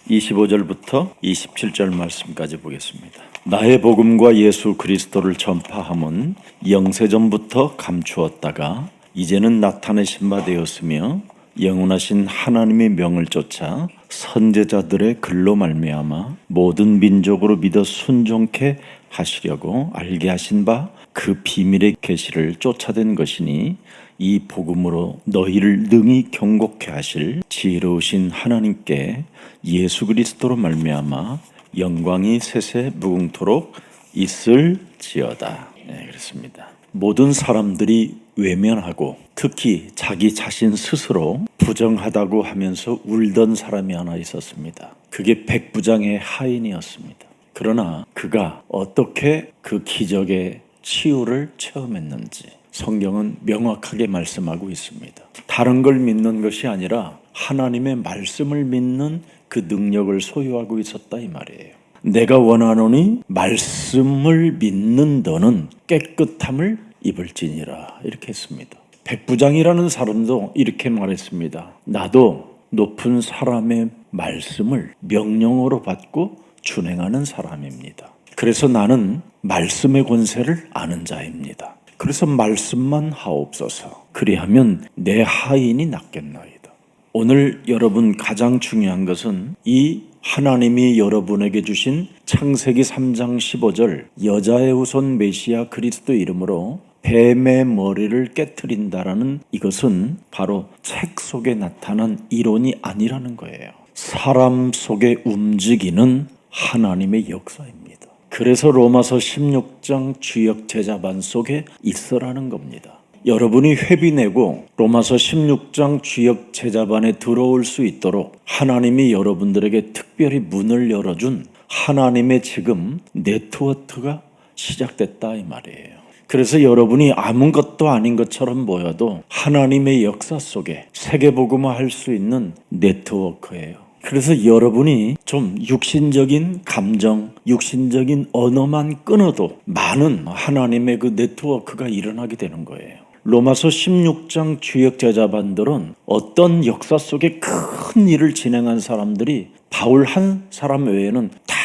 25절부터 27절 말씀까지 보겠습니다. 나의 복음과 예수 그리스도를 전파함은 영세전부터 감추었다가 이제는 나타내신 바 되었으며 영원하신 하나님의 명을 쫓아 선제자들의 글로 말미암아 모든 민족으로 믿어 순종케 하시려고 알게 하신 바 그 비밀의 계시를 쫓아낸 것이니 이 복음으로 너희를 능히 경고케 하실 지혜로우신 하나님께 예수 그리스도로 말미암아 영광이 세세 무궁토록 있을지어다. 네, 그렇습니다. 모든 사람들이 외면하고 특히 자기 자신 스스로 부정하다고 하면서 울던 사람이 하나 있었습니다. 그게 백부장의 하인이었습니다. 그러나 그가 어떻게 그 기적의 치유를 체험했는지 성경은 명확하게 말씀하고 있습니다. 다른 걸 믿는 것이 아니라 하나님의 말씀을 믿는 그 능력을 소유하고 있었다 이 말이에요. 내가 원하노니 말씀을 믿는 너는 깨끗함을 입을지니라 이렇게 했습니다. 백부장이라는 사람도 이렇게 말했습니다. 나도 높은 사람의 말씀을 명령으로 받고 준행하는 사람입니다. 그래서 나는 말씀의 권세를 아는 자입니다. 그래서 말씀만 하옵소서. 그리하면 내 하인이 낫겠나이다. 오늘 여러분 가장 중요한 것은 이 하나님이 여러분에게 주신 창세기 3장 15절 여자의 후손 메시아 그리스도 이름으로 뱀의 머리를 깨트린다라는 이것은 바로 책 속에 나타난 이론이 아니라는 거예요. 사람 속에 움직이는 하나님의 역사입니다. 그래서 로마서 16장 주역 제자반 속에 있으라는 겁니다. 여러분이 회비 내고 로마서 16장 주역 제자반에 들어올 수 있도록 하나님이 여러분들에게 특별히 문을 열어준 하나님의 지금 네트워크가 시작됐다 이 말이에요. 그래서 여러분이 아무것도 아닌 것처럼 보여도 하나님의 역사 속에 세계복음화할 수 있는 네트워크예요. 그래서 여러분이 좀 육신적인 감정, 육신적인 언어만 끊어도 많은 하나님의 그 네트워크가 일어나게 되는 거예요. 로마서 16장 주역 제자반들은 어떤 역사 속에 큰 일을 진행한 사람들이 바울 한 사람 외에는 다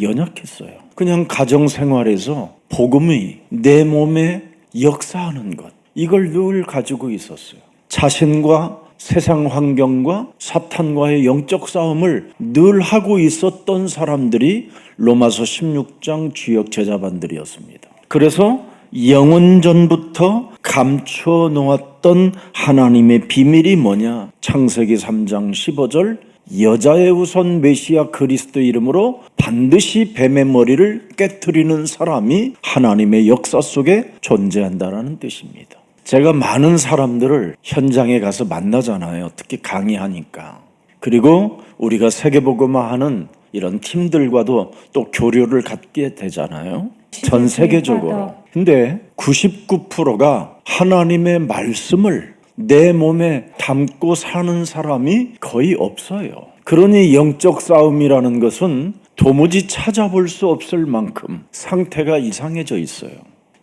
연약했어요. 그냥 가정생활에서 복음이 내 몸에 역사하는 것, 이걸 늘 가지고 있었어요. 자신과 세상 환경과 사탄과의 영적 싸움을 늘 하고 있었던 사람들이 로마서 16장 주역 제자반들이었습니다. 그래서 영원전부터 감추어 놓았던 하나님의 비밀이 뭐냐? 창세기 3장 15절 여자의 후손 메시아 그리스도 이름으로 반드시 뱀의 머리를 깨트리는 사람이 하나님의 역사 속에 존재한다는 뜻입니다. 제가 많은 사람들을 현장에 가서 만나잖아요. 특히 강의하니까. 그리고 우리가 세계복음화하는 이런 팀들과도 또 교류를 갖게 되잖아요. 전 세계적으로. 근데 99%가 하나님의 말씀을 내 몸에 담고 사는 사람이 거의 없어요. 그러니 영적 싸움이라는 것은 도무지 찾아볼 수 없을 만큼 상태가 이상해져 있어요.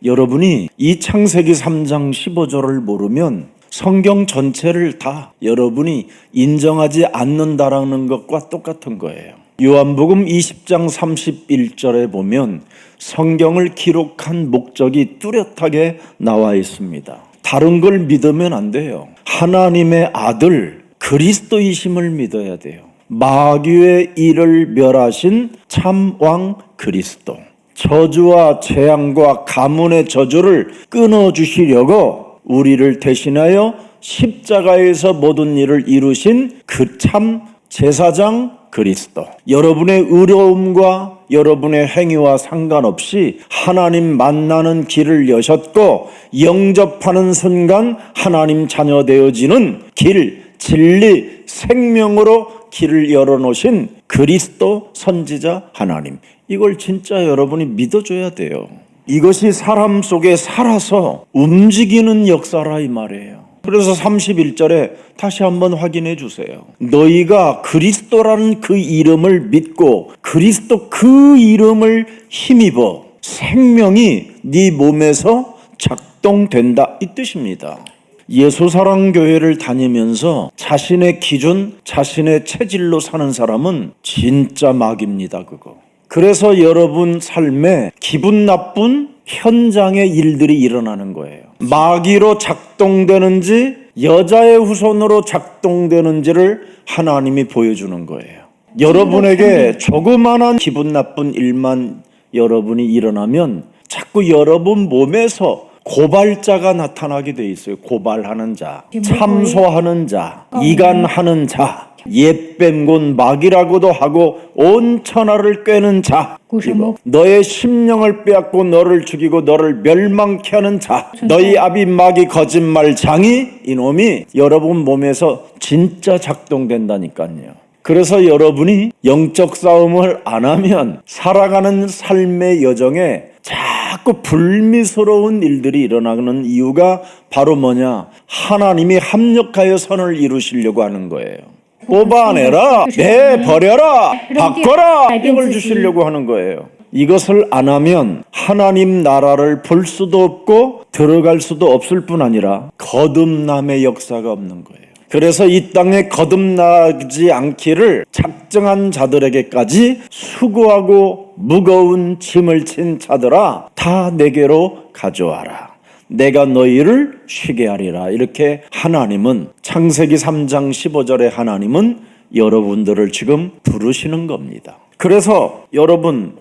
여러분이 이 창세기 3장 15절을 모르면 성경 전체를 다 여러분이 인정하지 않는다라는 것과 똑같은 거예요. 요한복음 20장 31절에 보면 성경을 기록한 목적이 뚜렷하게 나와 있습니다. 다른 걸 믿으면 안 돼요. 하나님의 아들 그리스도이심을 믿어야 돼요. 마귀의 일을 멸하신 참왕 그리스도. 저주와 재앙과 가문의 저주를 끊어주시려고 우리를 대신하여 십자가에서 모든 일을 이루신 그 참 제사장 그리스도. 여러분의 의로움과 여러분의 행위와 상관없이 하나님 만나는 길을 여셨고 영접하는 순간 하나님 자녀 되어지는 길, 진리, 생명으로 길을 열어놓으신 그리스도 선지자 하나님. 이걸 진짜 여러분이 믿어줘야 돼요. 이것이 사람 속에 살아서 움직이는 역사라 이 말이에요. 그래서 31절에 다시 한번 확인해 주세요. 너희가 그리스도라는 그 이름을 믿고 그리스도 그 이름을 힘입어 생명이 네 몸에서 작동된다 이 뜻입니다. 예수사랑교회를 다니면서 자신의 기준, 자신의 체질로 사는 사람은 진짜 마귀입니다. 그거. 그래서 여러분 삶에 기분 나쁜 현장의 일들이 일어나는 거예요. 마귀로 작동되는지 여자의 후손으로 작동되는지를 하나님이 보여주는 거예요. 여러분에게 조그마한 기분 나쁜 일만 여러분이 일어나면 자꾸 여러분 몸에서 고발자가 나타나게 돼 있어요. 고발하는 자, 참소하는 자, 이간하는 자, 옛뱀곤 마귀라고도 하고 온 천하를 꿰는 자, 너의 심령을 빼앗고 너를 죽이고 너를 멸망케 하는 자, 너희 아비 마귀 거짓말장이 이놈이 여러분 몸에서 진짜 작동된다니까요. 그래서 여러분이 영적 싸움을 안 하면 살아가는 삶의 여정에 자꾸 불미스러운 일들이 일어나는 이유가 바로 뭐냐? 하나님이 합력하여 선을 이루시려고 하는 거예요. 뽑아내라, 내버려라, 바꿔라, 이걸 주시려고 하는 거예요. 이것을 안 하면 하나님 나라를 볼 수도 없고 들어갈 수도 없을 뿐 아니라 거듭남의 역사가 없는 거예요. 그래서 이 땅에 거듭나지 않기를 작정한 자들에게까지 수고하고 무거운 짐을 진 자들아 다 내게로 가져와라. 내가 너희를 쉬게 하리라. 이렇게 하나님은 창세기 3장 15절에 하나님은 여러분들을 지금 부르시는 겁니다. 그래서 여러분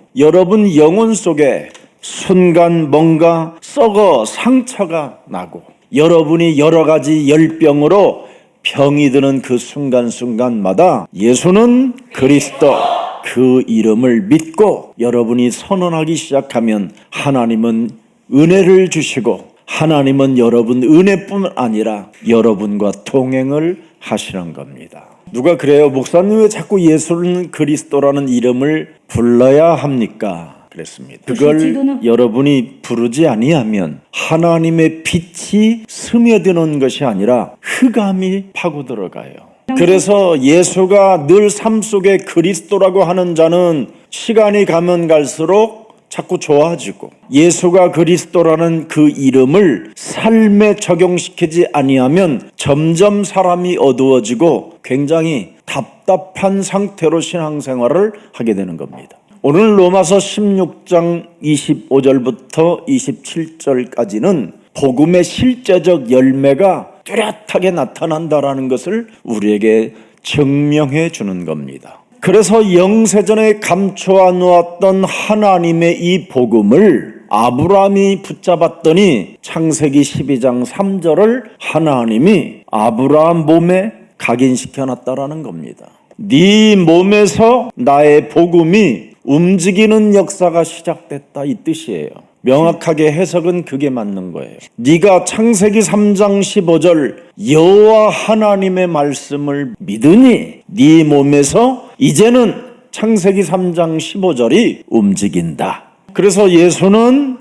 영혼 속에 순간 뭔가 썩어 상처가 나고 여러분이 여러 가지 열병으로 병이 드는 그 순간순간마다 예수는 그리스도 그 이름을 믿고 여러분이 선언하기 시작하면 하나님은 은혜를 주시고 하나님은 여러분 은혜뿐 아니라 여러분과 동행을 하시는 겁니다. 누가 그래요? 목사님 왜 자꾸 예수는 그리스도라는 이름을 불러야 합니까? 그랬습니다. 그걸 여러분이 부르지 아니하면 하나님의 빛이 스며드는 것이 아니라 흑암이 파고 들어가요. 그래서 예수가 늘 삶 속에 그리스도라고 하는 자는 시간이 가면 갈수록 자꾸 좋아지고 예수가 그리스도라는 그 이름을 삶에 적용시키지 아니하면 점점 사람이 어두워지고 굉장히 답답한 상태로 신앙생활을 하게 되는 겁니다. 오늘 로마서 16장 25절부터 27절까지는 복음의 실제적 열매가 뚜렷하게 나타난다라는 것을 우리에게 증명해 주는 겁니다. 그래서 영세전에 감춰 놓았던 하나님의 이 복음을 아브라함이 붙잡았더니 창세기 12장 3절을 하나님이 아브라함 몸에 각인시켜 놨다라는 겁니다. 네 몸에서 나의 복음이 움직이는 역사가 시작됐다 이 뜻이에요. 명확하게 해석은 그게 맞는 거예요. 네가 창세기 3장 15절 여호와 하나님의 말씀을 믿으니 네 몸에서 이제는 창세기 3장 15절이 움직인다. 그래서 예수는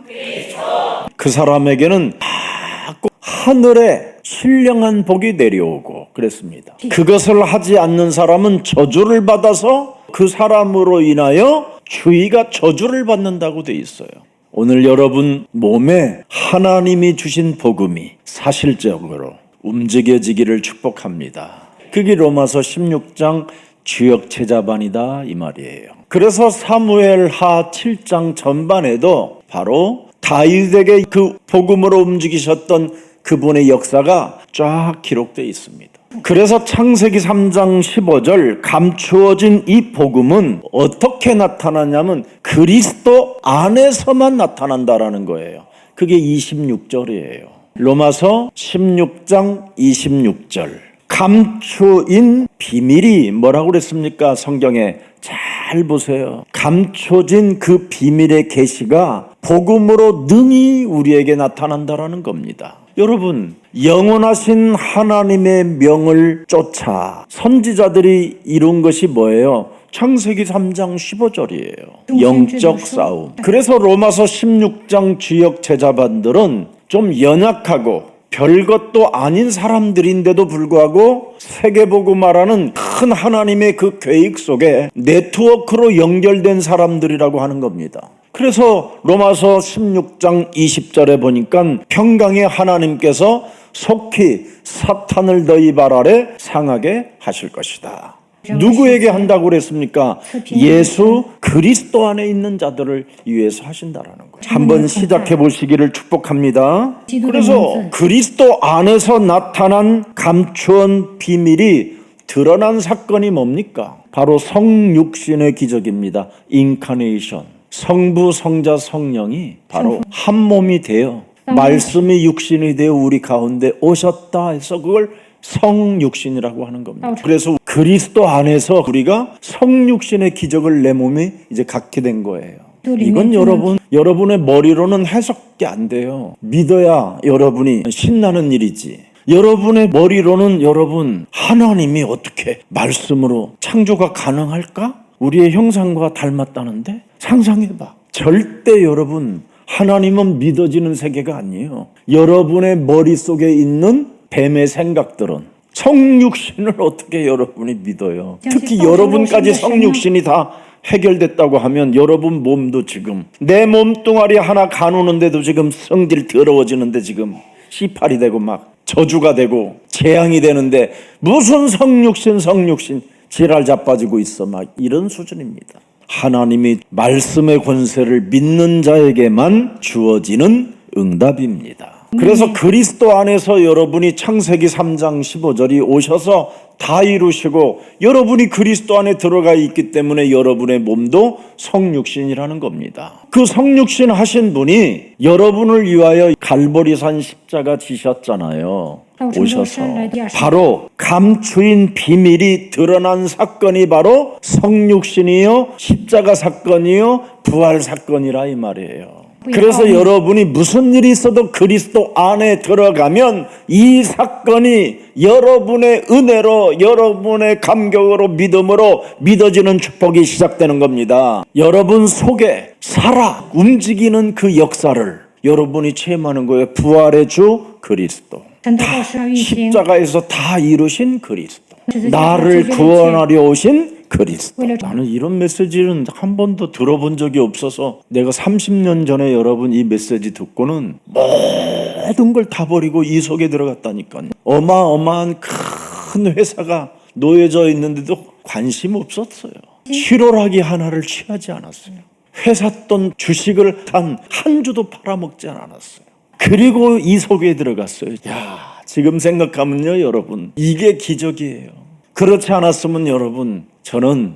그 사람에게는 자꾸 하늘에 신령한 복이 내려오고 그랬습니다. 그것을 하지 않는 사람은 저주를 받아서 그 사람으로 인하여 주위가 저주를 받는다고 돼 있어요. 오늘 여러분 몸에 하나님이 주신 복음이 사실적으로 움직여지기를 축복합니다. 그게 로마서 16장 주역 제자반이다 이 말이에요. 그래서 사무엘하 7장 전반에도 바로 다윗에게 그 복음으로 움직이셨던 그분의 역사가 쫙 기록되어 있습니다. 그래서 창세기 3장 15절 감추어진 이 복음은 어떻게 나타나냐면 그리스도 안에서만 나타난다라는 거예요. 그게 26절이에요. 로마서 16장 26절 감추인 비밀이 뭐라고 그랬습니까? 성경에 잘 보세요. 감춰진 그 비밀의 계시가 복음으로 능히 우리에게 나타난다라는 겁니다. 여러분 영원하신 하나님의 명을 쫓아 선지자들이 이룬 것이 뭐예요? 창세기 3장 15절이에요. 영적 싸움. 그래서 로마서 16장 주역 제자반들은 좀 연약하고 별것도 아닌 사람들인데도 불구하고 세계복음화라는 큰 하나님의 그 계획 속에 네트워크로 연결된 사람들이라고 하는 겁니다. 그래서 로마서 16장 20절에 보니까 평강의 하나님께서 속히 사탄을 너희 발 아래 상하게 하실 것이다. 누구에게 한다고 그랬습니까? 예수 그리스도 안에 있는 자들을 위해서 하신다라는 거예요. 한번 시작해 보시기를 축복합니다. 그래서 그리스도 안에서 나타난 감추온 비밀이 드러난 사건이 뭡니까? 바로 성육신의 기적입니다. 인카네이션. 성부, 성자, 성령이 바로 한 몸이 되어 말씀이 육신이 되어 우리 가운데 오셨다 해서 그걸 성육신이라고 하는 겁니다. 그래서 그리스도 안에서 우리가 성육신의 기적을 내 몸에 이제 갖게 된 거예요. 이건 여러분의 머리로는 해석이 안 돼요. 믿어야 여러분이 신나는 일이지. 여러분의 머리로는 여러분 하나님이 어떻게 말씀으로 창조가 가능할까? 우리의 형상과 닮았다는데? 상상해봐. 절대 여러분 하나님은 믿어지는 세계가 아니에요. 여러분의 머릿속에 있는 뱀의 생각들은 성육신을 어떻게 여러분이 믿어요? 특히 여러분까지 성육신이 다 해결됐다고 하면 여러분 몸도 지금 내 몸뚱아리 하나 가누는데도 지금 성질 더러워지는데 지금 씨팔이 되고 막 저주가 되고 재앙이 되는데 무슨 성육신 지랄 자빠지고 있어 막 이런 수준입니다. 하나님이 말씀의 권세를 믿는 자에게만 주어지는 응답입니다. 그래서 그리스도 안에서 여러분이 창세기 3장 15절이 오셔서 다 이루시고 여러분이 그리스도 안에 들어가 있기 때문에 여러분의 몸도 성육신이라는 겁니다. 그 성육신 하신 분이 여러분을 위하여 갈보리산 십자가 지셨잖아요. 오셔서 바로 감추인 비밀이 드러난 사건이 바로 성육신이요 십자가 사건이요 부활 사건이라 이 말이에요. 그래서 여러분이 무슨 일이 있어도 그리스도 안에 들어가면 이 사건이 여러분의 은혜로 여러분의 감격으로 믿음으로 믿어지는 축복이 시작되는 겁니다. 여러분 속에 살아 움직이는 그 역사를 여러분이 체험하는 거예요. 부활의 주 그리스도. 십자가에서 다 이루신 그리스도. 나를 구원하려 오신 그리스도. 나는 이런 메시지는 한 번도 들어본 적이 없어서 내가 30년 전에 여러분 이 메시지 듣고는 모든 걸 다 버리고 이 속에 들어갔다니까요. 어마어마한 큰 회사가 놓여져 있는데도 관심 없었어요. 7월하기 하나를 취하지 않았어요. 회사 돈 주식을 단 한 주도 팔아먹지 않았어요. 그리고 이 속에 들어갔어요. 지금 생각하면요 여러분 이게 기적이에요. 그렇지 않았으면 여러분 저는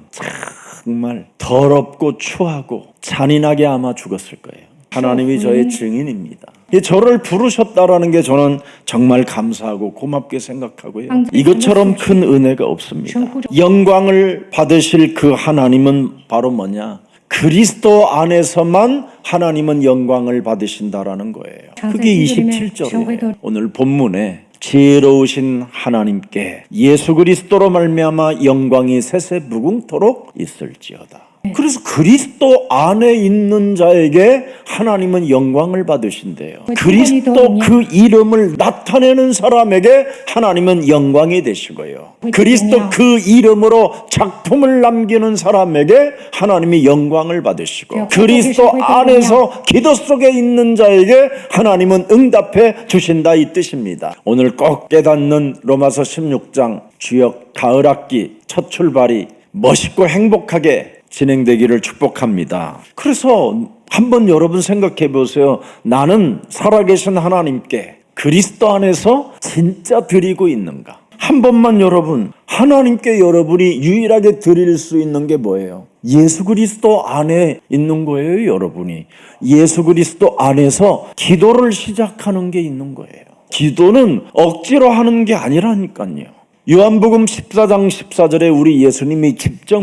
정말 더럽고 추하고 잔인하게 아마 죽었을 거예요. 하나님이 저의 증인입니다. 저를 부르셨다라는 게 저는 정말 감사하고 고맙게 생각하고요. 이것처럼 큰 은혜가 없습니다. 영광을 받으실 그 하나님은 바로 뭐냐? 그리스도 안에서만 하나님은 영광을 받으신다라는 거예요. 그게 27절이에요. 오늘 본문에 지혜로우신 하나님께 예수 그리스도로 말미암아 영광이 세세 무궁토록 있을지어다. 그래서 그리스도 안에 있는 자에게 하나님은 영광을 받으신대요. 그리스도 그 이름을 나타내는 사람에게 하나님은 영광이 되시고요. 그리스도 그 이름으로 작품을 남기는 사람에게 하나님이 영광을 받으시고 그리스도 안에서 기도 속에 있는 자에게 하나님은 응답해 주신다 이 뜻입니다. 오늘 꼭 깨닫는 로마서 16장 주역 가을학기 첫 출발이 멋있고 행복하게 진행되기를 축복합니다. 그래서 한번 여러분 생각해 보세요. 나는 살아계신 하나님께 그리스도 안에서 진짜 드리고 있는가? 한 번만 여러분 하나님께 여러분이 유일하게 드릴 수 있는 게 뭐예요? 예수 그리스도 안에 있는 거예요. 여러분이 예수 그리스도 안에서 기도를 시작하는 게 있는 거예요. 기도는 억지로 하는 게 아니라니까요. 요한복음 14장 14절에 우리 예수님이 직접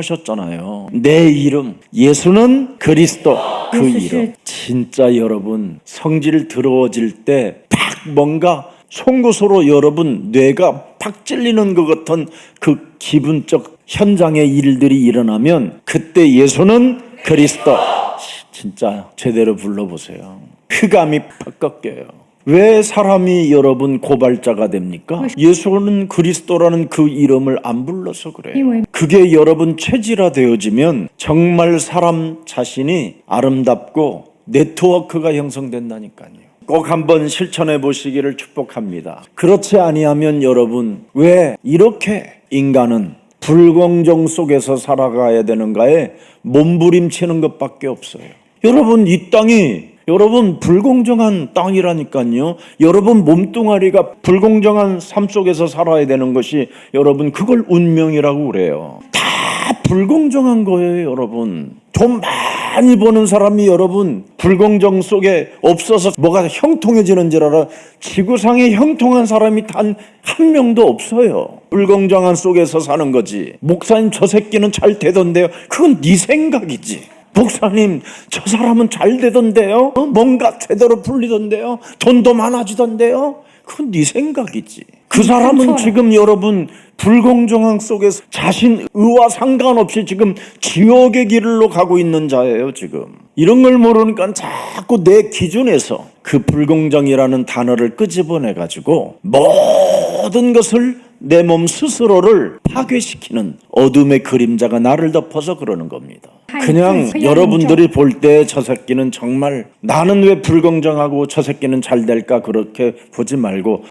말씀하셨잖아요. 내 이름 예수는 그리스도 그 이름. 진짜 여러분 성질 더러워질 때 팍 뭔가 송곳으로 여러분 뇌가 팍 찔리는 것 같은 그 기분적 현장의 일들이 일어나면 그때 예수는 그리스도 진짜 제대로 불러보세요. 흑암이 팍 꺾여요. 왜 사람이 여러분 고발자가 됩니까? 예수는 그리스도라는 그 이름을 안 불러서 그래요. 그게 여러분 체질화되어지면 정말 사람 자신이 아름답고 네트워크가 형성된다니까요. 꼭 한번 실천해 보시기를 축복합니다. 그렇지 아니하면 여러분, 왜 이렇게 인간은 불공정 속에서 살아가야 되는가에 몸부림치는 것밖에 없어요. 여러분, 이 땅이 여러분 불공정한 땅이라니까요. 여러분 몸뚱아리가 불공정한 삶 속에서 살아야 되는 것이 여러분 그걸 운명이라고 그래요. 다 불공정한 거예요. 여러분 돈 많이 버는 사람이 여러분 불공정 속에 없어서 뭐가 형통해지는 줄 알아. 지구상에 형통한 사람이 단 한 명도 없어요. 불공정한 속에서 사는 거지. 목사님 저 새끼는 잘 되던데요. 그건 네 생각이지. 목사님 저 사람은 잘 되던데요. 뭔가 제대로 풀리던데요. 돈도 많아지던데요. 그건 네 생각이지. 그 사람은 지금 여러분 불공정함 속에서 자신 의와 상관없이 지금 지옥의 길로 가고 있는 자예요. 지금 이런 걸 모르니까 자꾸 내 기준에서 그 불공정이라는 단어를 끄집어내 가지고 모든 것을 내 몸 스스로를 파괴시키는 어둠의 그림자가 나를 덮어서 그러는 겁니다. 그냥 여러분들이 볼 때 저 새끼는 정말 나는 왜 불공정하고 저 새끼는 잘 될까 그렇게 보지 말고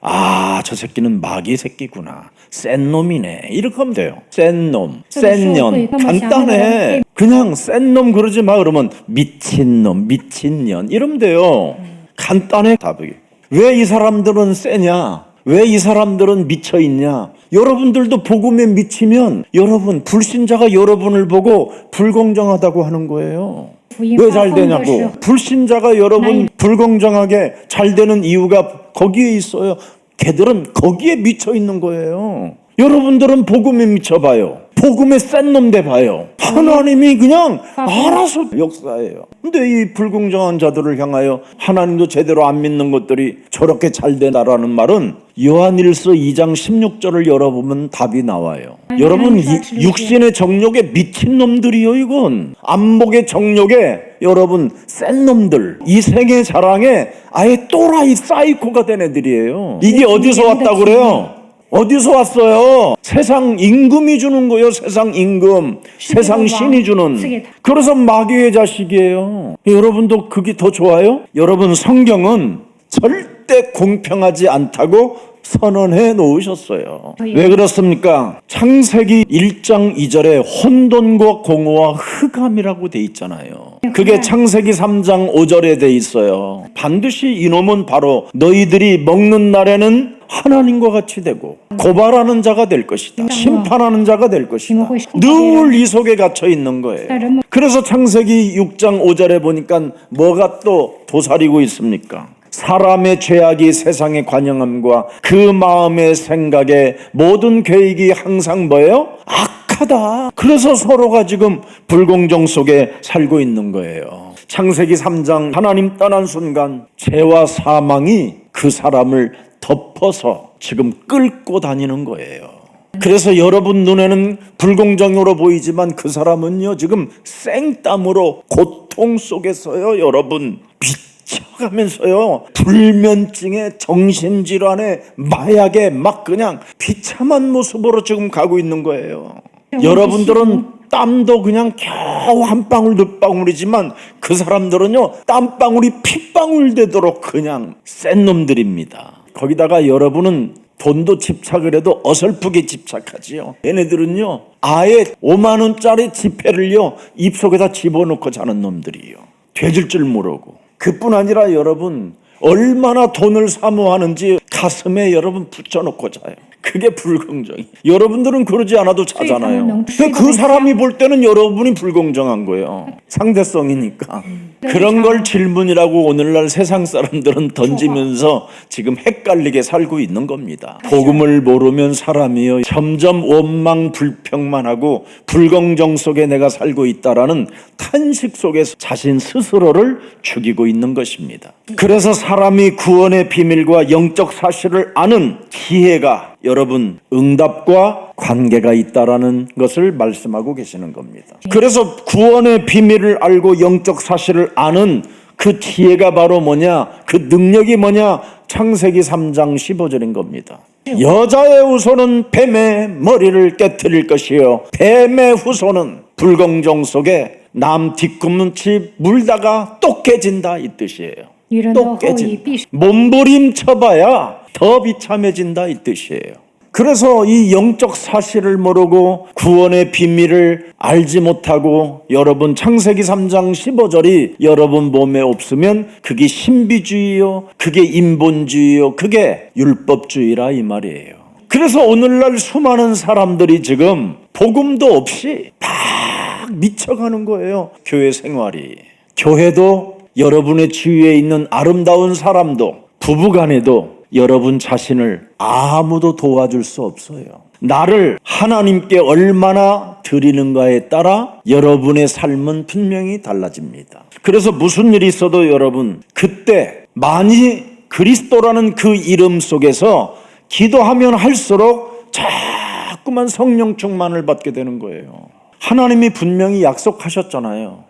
저 새끼는 마귀 새끼구나. 센 놈이네. 이렇게 하면 돼요. 센 놈, 센 년. 간단해. 그냥 센 놈 그러지 마. 그러면 미친 놈, 미친 년 이러면 돼요. 간단해 답이. 왜 이 사람들은 세냐? 왜 이 사람들은 미쳐있냐? 여러분들도 복음에 미치면 여러분 불신자가 여러분을 보고 불공정하다고 하는 거예요. 왜 잘 되냐고. 불신자가 여러분 불공정하게 잘 되는 이유가 거기에 있어요. 걔들은 거기에 미쳐있는 거예요. 여러분들은 복음에 미쳐봐요. 복음에 센 놈 돼봐요. 하나님이 그냥 알아서 역사해요. 근데 이 불공정한 자들을 향하여 하나님도 제대로 안 믿는 것들이 저렇게 잘 되나라는 말은 요한일서 2장 16절을 열어보면 답이 나와요. 여러분 육신의 정욕에 미친 놈들이요. 이건 안목의 정욕에 여러분 센 놈들, 이 생의 자랑에 아예 또라이 사이코가 된 애들이에요. 이게 어디서 왔다고 그래요? 어디서 왔어요? 세상 임금이 주는 거예요. 세상 임금, 세상 신이 주는. 그래서 마귀의 자식이에요. 여러분도 그게 더 좋아요? 여러분 성경은 절대 공평하지 않다고 선언해 놓으셨어요. 왜 그렇습니까? 창세기 1장 2절에 혼돈과 공허와 흑암이라고 돼 있잖아요. 그게 창세기 3장 5절에 돼 있어요. 반드시 이놈은 바로 너희들이 먹는 날에는 하나님과 같이 되고 고발하는 자가 될 것이다. 심판하는 자가 될 것이다. 늘 이 속에 갇혀 있는 거예요. 그래서 창세기 6장 5절에 보니까 뭐가 또 도사리고 있습니까? 사람의 죄악이 세상에 관영함과 그 마음의 생각에 모든 계획이 항상 뭐예요? 악하다. 그래서 서로가 지금 불공정 속에 살고 있는 거예요. 창세기 3장 하나님 떠난 순간 죄와 사망이 그 사람을 덮어서 지금 끌고 다니는 거예요. 그래서 여러분 눈에는 불공정으로 보이지만 그 사람은요 지금 생땀으로 고통 속에서요 여러분 미쳐가면서요 불면증에 정신질환에 마약에 막 그냥 비참한 모습으로 지금 가고 있는 거예요. 여러분들은 땀도 그냥 겨우 한 방울 두 방울이지만 그 사람들은요 땀방울이 핏방울 되도록 그냥 센 놈들입니다. 거기다가 여러분은 돈도 집착을 해도 어설프게 집착하지요. 얘네들은요 아예 5만 원짜리 지폐를요 입속에다 집어넣고 자는 놈들이에요. 되질 줄 모르고. 그뿐 아니라 여러분 얼마나 돈을 사모하는지 가슴에 여러분 붙여놓고 자요. 그게 불공정이. 여러분들은 그러지 않아도 자잖아요. 근데 그 사람이 볼 때는 여러분이 불공정한 거예요. 상대성이니까. 그런 걸 질문이라고 오늘날 세상 사람들은 던지면서 지금 헷갈리게 살고 있는 겁니다. 복음을 모르면 사람이요 점점 원망 불평만 하고 불공정 속에 내가 살고 있다라는 탄식 속에서 자신 스스로를 죽이고 있는 것입니다. 그래서 사람이 구원의 비밀과 영적 사실을 아는 기회가 여러분 응답과 관계가 있다라는 것을 말씀하고 계시는 겁니다. 그래서 구원의 비밀을 알고 영적 사실을 아는 그 지혜가 바로 뭐냐? 그 능력이 뭐냐? 창세기 3장 15절인 겁니다. 여자의 후손은 뱀의 머리를 깨트릴 것이요 뱀의 후손은 불공정 속에 남 뒤꿈치 물다가 또 깨진다 이 뜻이에요. 또 깨진다. 몸부림쳐봐야 더 비참해진다 이 뜻이에요. 그래서 이 영적 사실을 모르고 구원의 비밀을 알지 못하고 여러분 창세기 3장 15절이 여러분 몸에 없으면 그게 신비주의요, 그게 인본주의요, 그게 율법주의라 이 말이에요. 그래서 오늘날 수많은 사람들이 지금 복음도 없이 막 미쳐가는 거예요. 교회 생활이. 교회도 여러분의 주위에 있는 아름다운 사람도 부부간에도 여러분 자신을 아무도 도와줄 수 없어요. 나를 하나님께 얼마나 드리는가에 따라 여러분의 삶은 분명히 달라집니다. 그래서 무슨 일이 있어도 여러분 그때 많이 그리스도라는 그 이름 속에서 기도하면 할수록 자꾸만 성령 충만을 받게 되는 거예요. 하나님이 분명히 약속하셨잖아요.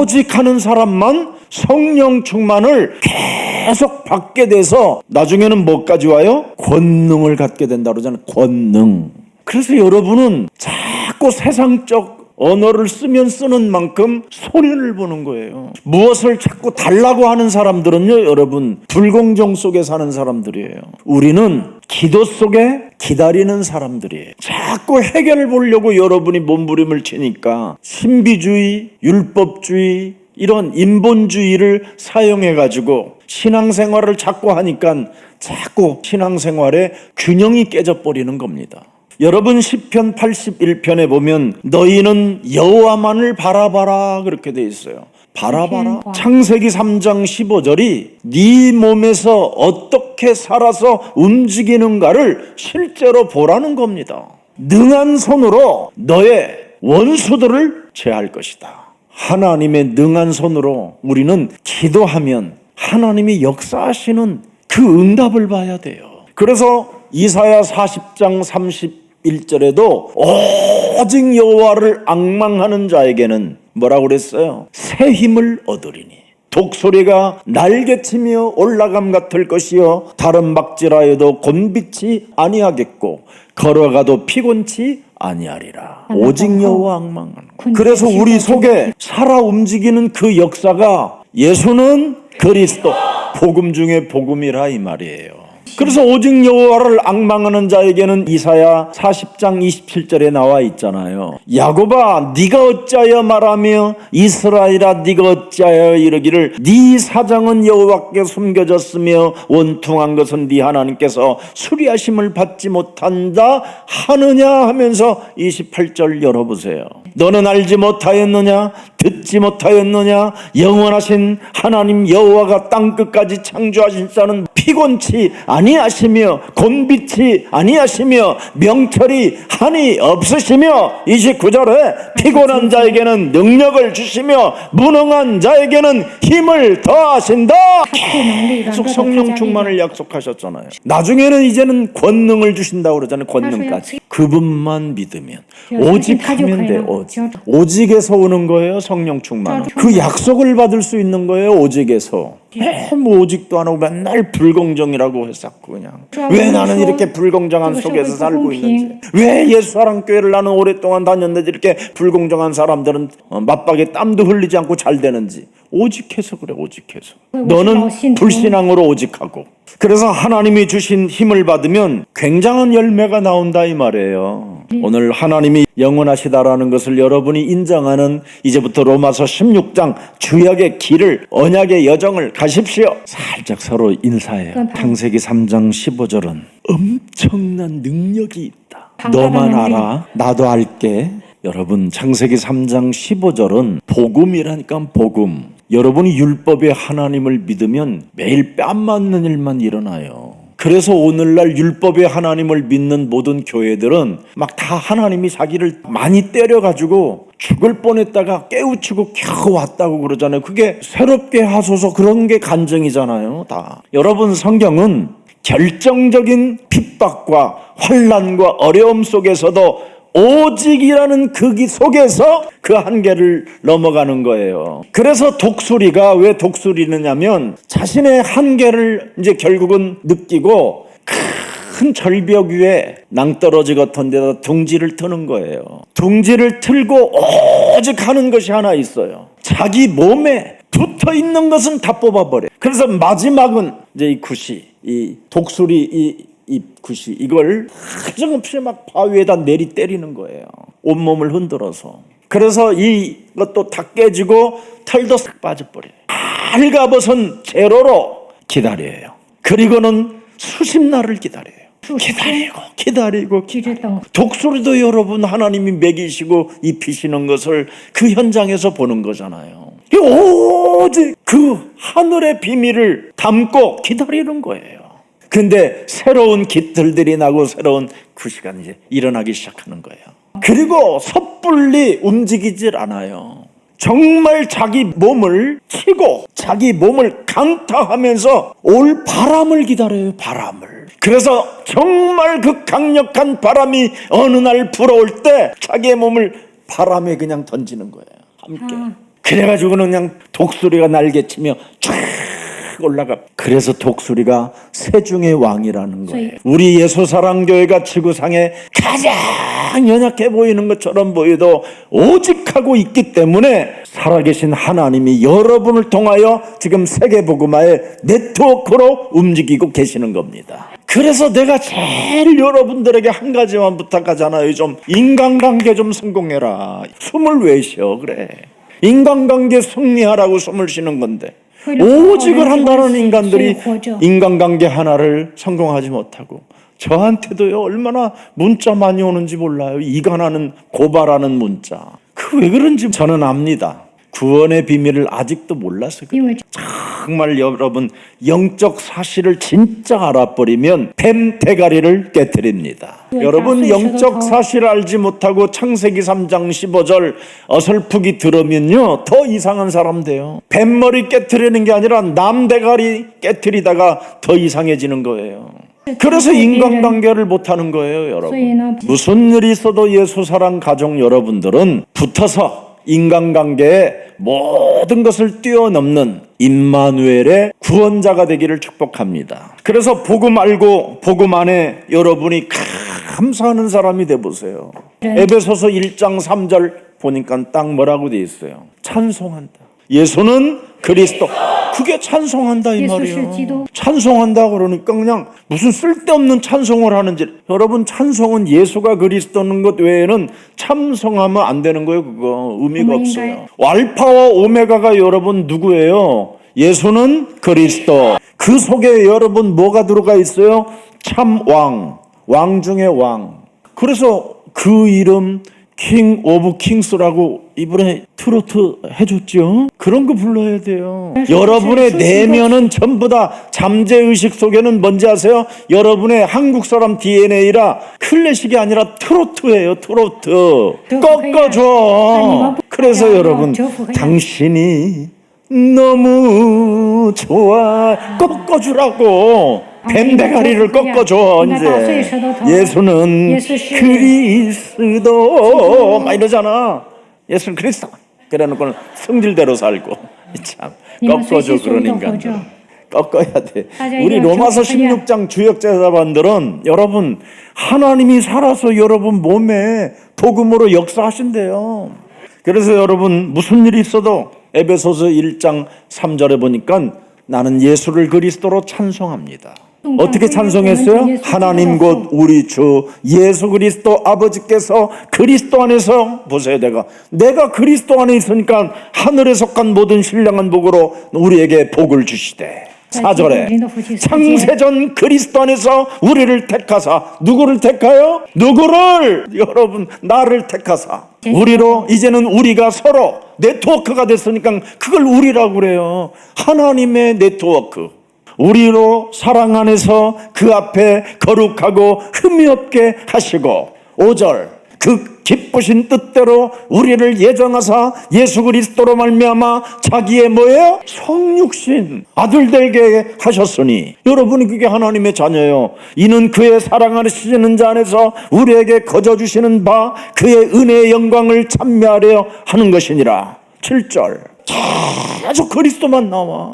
오직 하는 사람만 성령 충만을 계속 받게 돼서 나중에는 뭐까지 와요? 권능을 갖게 된다고 그러잖아요. 권능. 그래서 여러분은 자꾸 세상적 언어를 쓰면 쓰는 만큼 손해를 보는 거예요. 무엇을 자꾸 달라고 하는 사람들은요, 여러분 불공정 속에 사는 사람들이에요. 우리는 기도 속에 기다리는 사람들이에요. 자꾸 해결을 보려고 여러분이 몸부림을 치니까 신비주의, 율법주의, 이런 인본주의를 사용해가지고 신앙생활을 자꾸 하니까 자꾸 신앙생활의 균형이 깨져버리는 겁니다. 여러분 시편 81편에 보면 너희는 여호와만을 바라봐라 그렇게 돼 있어요. 바라봐라. 창세기 3장 15절이 네 몸에서 어떻게 살아서 움직이는가를 실제로 보라는 겁니다. 능한 손으로 너의 원수들을 제할 것이다. 하나님의 능한 손으로 우리는 기도하면 하나님이 역사하시는 그 응답을 봐야 돼요. 그래서 이사야 40장 31절에도 오직 여호와를 앙망하는 자에게는 뭐라고 그랬어요? 새 힘을 얻으리니 독수리가 날개치며 올라감 같을 것이요 다른 박질하여도 곤비치 아니하겠고 걸어가도 피곤치 아니하리라. 오직 여호와 앙망하는. 그래서 우리 속에 살아 움직이는 그 역사가 예수는 그리스도, 복음 중에 복음이라 이 말이에요. 그래서 오직 여호와를 앙망하는 자에게는 이사야 40장 27절에 나와 있잖아요. 야곱아 네가 어찌하여 말하며 이스라엘아 네가 어찌하여 이르기를 네 사정은 여호와께 숨겨졌으며 원통한 것은 네 하나님께서 수리하심을 받지 못한다 하느냐 하면서 28절 열어보세요. 너는 알지 못하였느냐 듣지 못하였느냐 영원하신 하나님 여호와가 땅끝까지 창조하신 자는 피곤치 아니하시며 곤비치 아니하시며 명철이 한이 없으시며 29절에 피곤한 자에게는 능력을 주시며 무능한 자에게는 힘을 더하신다. 계속 성령 충만을 약속하셨잖아요. 나중에는 이제는 권능을 주신다고 그러잖아요. 권능까지. 그분만 믿으면 오직 하면 돼. 오직에서 오는 거예요. 성령 충만은. 그 약속을 받을 수 있는 거예요. 오직에서. 뭐 오직도 안 하고 맨날 불공정이라고 했었고 그냥 왜 나는 이렇게 불공정한 속에서 살고 있는지, 왜 예수사랑교회를 나는 오랫동안 다녔는데 이렇게 불공정한 사람들은 맞박에 땀도 흘리지 않고 잘 되는지. 오직해서 그래. 오직해서 너는 불신앙으로 오직하고. 그래서 하나님이 주신 힘을 받으면 굉장한 열매가 나온다 이 말이에요. 오늘 하나님이 영원하시다라는 것을 여러분이 인정하는 이제부터 로마서 16장 주역의 길을, 언약의 여정을 가십시오. 살짝 서로 인사해요. 창세기 3장 15절은 엄청난 능력이 있다. 너만 알아. 나도 알게. 여러분 창세기 3장 15절은 복음이라니까. 복음. 여러분이 율법의 하나님을 믿으면 매일 뺨 맞는 일만 일어나요. 그래서 오늘날 율법의 하나님을 믿는 모든 교회들은 막 다 하나님이 자기를 많이 때려가지고 죽을 뻔했다가 깨우치고 겨우 왔다고 그러잖아요. 그게 새롭게 하소서 그런 게 간증이잖아요. 다. 여러분 성경은 결정적인 핍박과 환난과 어려움 속에서도 오직이라는 그 속에서 그 한계를 넘어가는 거예요. 그래서 독수리가 왜 독수리느냐면 자신의 한계를 이제 결국은 느끼고 큰 절벽 위에 낭떠러지 같은 데다 둥지를 트는 거예요. 둥지를 틀고 오직 하는 것이 하나 있어요. 자기 몸에 붙어 있는 것은 다 뽑아버려. 그래서 마지막은 이제 이 굿이, 이 독수리 이 굿이 이걸 하정없이 막 바위에다 내리 때리는 거예요. 온몸을 흔들어서. 그래서 이것도 다 깨지고 털도 싹 빠져버려요. 갉아벗은 제로로 기다려요. 그리고는 수십 날을 기다려요. 기다리고 독수리도 여러분 하나님이 먹이시고 입히시는 것을 그 현장에서 보는 거잖아요. 오직 그 하늘의 비밀을 담고 기다리는 거예요. 근데 새로운 깃들들이 나고 새로운 그 시간이 이제 일어나기 시작하는 거예요. 그리고 섣불리 움직이질 않아요. 정말 자기 몸을 치고 자기 몸을 강타하면서 올 바람을 기다려요. 바람을. 그래서 정말 그 강력한 바람이 어느 날 불어올 때 자기의 몸을 바람에 그냥 던지는 거예요. 함께. 그래가지고는 그냥 독수리가 날개치며 쫙 올라가. 그래서 독수리가 새중의 왕이라는 거예요. 우리 예수사랑교회가 지구상에 가장 연약해 보이는 것처럼 보여도 오직 하고 있기 때문에 살아계신 하나님이 여러분을 통하여 지금 세계복음화의 네트워크로 움직이고 계시는 겁니다. 그래서 내가 제일 여러분들에게 한 가지만 부탁하잖아요. 좀 인간관계 좀 성공해라. 숨을 왜 쉬어 그래. 인간관계 승리하라고 숨을 쉬는 건데 오직을 한다는 인간들이 인간관계 하나를 성공하지 못하고, 저한테도요 얼마나 문자 많이 오는지 몰라요. 이간하는 고발하는 문자. 그 왜 그런지 저는 압니다. 구원의 비밀을 아직도 몰라서 그래요. 정말 여러분 영적 사실을 진짜 알아버리면 뱀 대가리를 깨트립니다. 여러분 영적 사실을 알지 못하고 창세기 3장 15절 어설프게 들으면요 더 이상한 사람 돼요. 뱀머리 깨트리는 게 아니라 남 대가리 깨트리다가 더 이상해지는 거예요. 그래서 인간관계를 못하는 거예요. 여러분 무슨 일이 있어도 예수사랑 가족 여러분들은 붙어서 인간관계에 모든 것을 뛰어넘는 임마누엘의 구원자가 되기를 축복합니다. 그래서 복음 알고 복음 안에 여러분이 감사하는 사람이 되어보세요. 에베소서 1장 3절 보니까 딱 뭐라고 돼 있어요? 찬송한다. 예수는 그리스도. 그게 찬송한다 이 말이에요. 찬송한다 그러니까 그냥 무슨 쓸데없는 찬송을 하는지. 여러분 찬송은 예수가 그리스도는 것 외에는 참송하면 안 되는 거예요. 그거 의미가 없어요. 알파와 오메가가 여러분 누구예요? 예수는 그리스도. 그 속에 여러분 뭐가 들어가 있어요? 참 왕, 왕 중의 왕. 그래서 그 이름 킹 오브 킹스라고 이번에 트로트 해줬죠. 그런 거 불러야 돼요. 여러분의 내면은 전부 다 잠재의식 속에는 뭔지 아세요? 여러분의 한국 사람 DNA라 클래식이 아니라 트로트예요. 트로트. 꺾어줘. 그래서 여러분 당신이 너무 좋아. 꺾어주라고. 뱀대가리를 꺾어줘. 이제 예수는 그리스도 막 이러잖아. 예수는 그리스도. 그래놓고는 성질대로 살고. 참 꺾어줘. 그런 인간들 꺾어야 돼. 우리 로마서 16장 주역제자반들은 여러분 하나님이 살아서 여러분 몸에 복음으로 역사하신대요. 그래서 여러분 무슨 일이 있어도 에베소서 1장 3절에 보니까 나는 예수를 그리스도로 찬송합니다. 어떻게 찬송했어요? 하나님 곧 우리 주 예수 그리스도 아버지께서 그리스도 안에서 보세요. 내가 그리스도 안에 있으니까 하늘에 속한 모든 신령한 복으로 우리에게 복을 주시되 4절에 창세전 그리스도 안에서 우리를 택하사. 누구를 택하여? 누구를? 여러분 나를 택하사 우리로 이제는 우리가 서로 네트워크가 됐으니까 그걸 우리라고 그래요. 하나님의 네트워크. 우리로 사랑 안에서 그 앞에 거룩하고 흠이 없게 하시고 5절 그 기쁘신 뜻대로 우리를 예정하사 예수 그리스도로 말미암아 자기의 뭐예요? 성육신 아들 되게 하셨으니. 여러분이 그게 하나님의 자녀예요. 이는 그의 사랑하시는 자 안에서 우리에게 거저 주시는 바 그의 은혜의 영광을 찬미하려 하는 것이니라. 7절 계속 그리스도만 나와.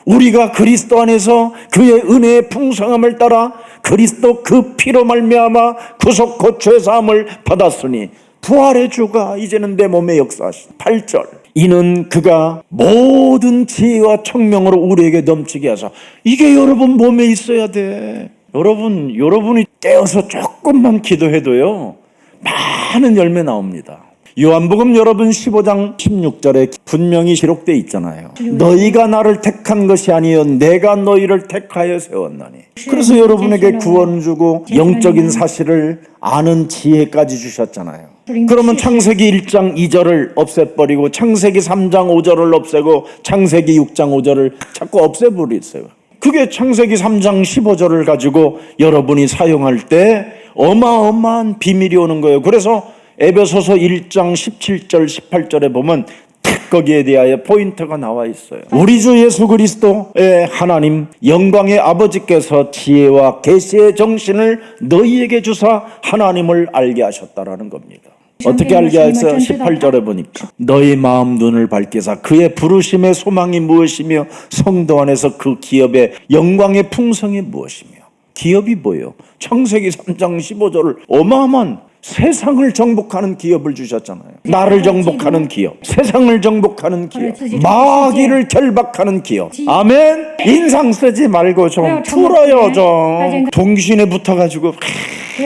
우리가 그리스도 안에서 그의 은혜의 풍성함을 따라 그리스도 그 피로 말미암아 구속 고초의 사함을 받았으니 부활의 주가 이제는 내 몸에 역사하신. 8절 이는 그가 모든 지혜와 총명으로 우리에게 넘치게 하사. 이게 여러분 몸에 있어야 돼. 여러분이 깨어서 조금만 기도해도요 많은 열매 나옵니다. 요한복음 여러분 15장 16절에 분명히 기록되어 있잖아요. 너희가 나를 택한 것이 아니요 내가 너희를 택하여 세웠나니. 그래서 여러분에게 구원 주고 영적인 사실을 아는 지혜까지 주셨잖아요. 그러면 창세기 1장 2절을 없애버리고 창세기 3장 5절을 없애고 창세기 6장 5절을 자꾸 없애버리세요. 그게 창세기 3장 15절을 가지고 여러분이 사용할 때 어마어마한 비밀이 오는 거예요. 그래서 에베소서 1장 17절 18절에 보면 딱 거기에 대하여 포인트가 나와 있어요. 우리 주 예수 그리스도의 하나님 영광의 아버지께서 지혜와 계시의 정신을 너희에게 주사 하나님을 알게 하셨다라는 겁니다. 어떻게 알게 하셨어요? 18절에 보니까 너희 마음 눈을 밝히사 그의 부르심의 소망이 무엇이며 성도 안에서 그 기업의 영광의 풍성이 무엇이며. 기업이 뭐예요? 창세기 3장 15절을 어마어마한 세상을 정복하는 기업을 주셨잖아요. 나를 정복하는 기업, 세상을 정복하는 기업, 마귀를 결박하는 기업. 아멘. 인상 쓰지 말고 좀 풀어요. 좀 동신에 붙어가지고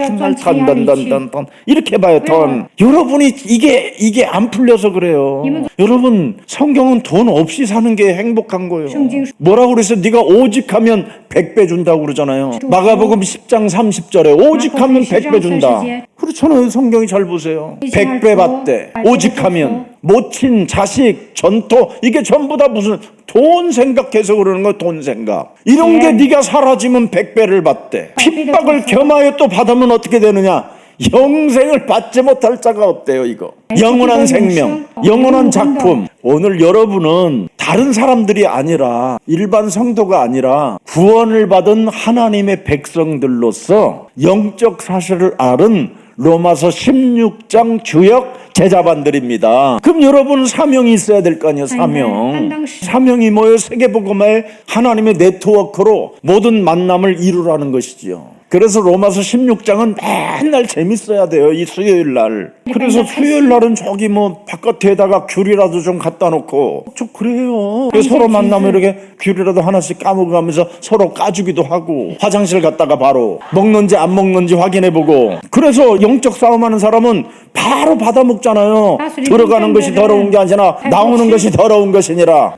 정말 던던던던던 이렇게 봐요. 던. 여러분이 이게 안 풀려서 그래요. 여러분 성경은 돈 없이 사는 게 행복한 거예요. 뭐라고 그랬어요? 네가 오직하면 100배 준다고 그러잖아요. 마가복음 10장 30절에 오직하면 100배 준다. 그렇잖아요. 성경이 잘 보세요. 100배 받대. 오직하면 모친, 자식, 전토 이게 전부 다 무슨 돈 생각해서 그러는 거야. 돈 생각. 이런 게 네가 사라지면 100배를 받대. 핍박을 겸하여 또 받으면 어떻게 되느냐? 영생을 받지 못할 자가 없대요. 이거 영원한 생명, 영원한 작품. 오늘 여러분은 다른 사람들이 아니라 일반 성도가 아니라 구원을 받은 하나님의 백성들로서 영적 사실을 알은 로마서 16장 주역 제자반들입니다. 그럼 여러분 사명이 있어야 될 거 아니에요. 사명이 뭐예요? 세계복음화의 하나님의 네트워크로 모든 만남을 이루라는 것이지요. 그래서 로마서 16장은 맨날 재밌어야 돼요. 이 수요일 날. 그래서 수요일 날은 저기 뭐 바깥에다가 귤이라도 좀 갖다 놓고 그래요. 서로 만나면 이렇게 귤이라도 하나씩 까먹으면서 서로 까주기도 하고 화장실 갔다가 바로 먹는지 안 먹는지 확인해보고. 그래서 영적 싸움하는 사람은 바로 받아먹잖아요. 들어가는 것이 더러운 게 아니라 나오는 것이 더러운 것이니라.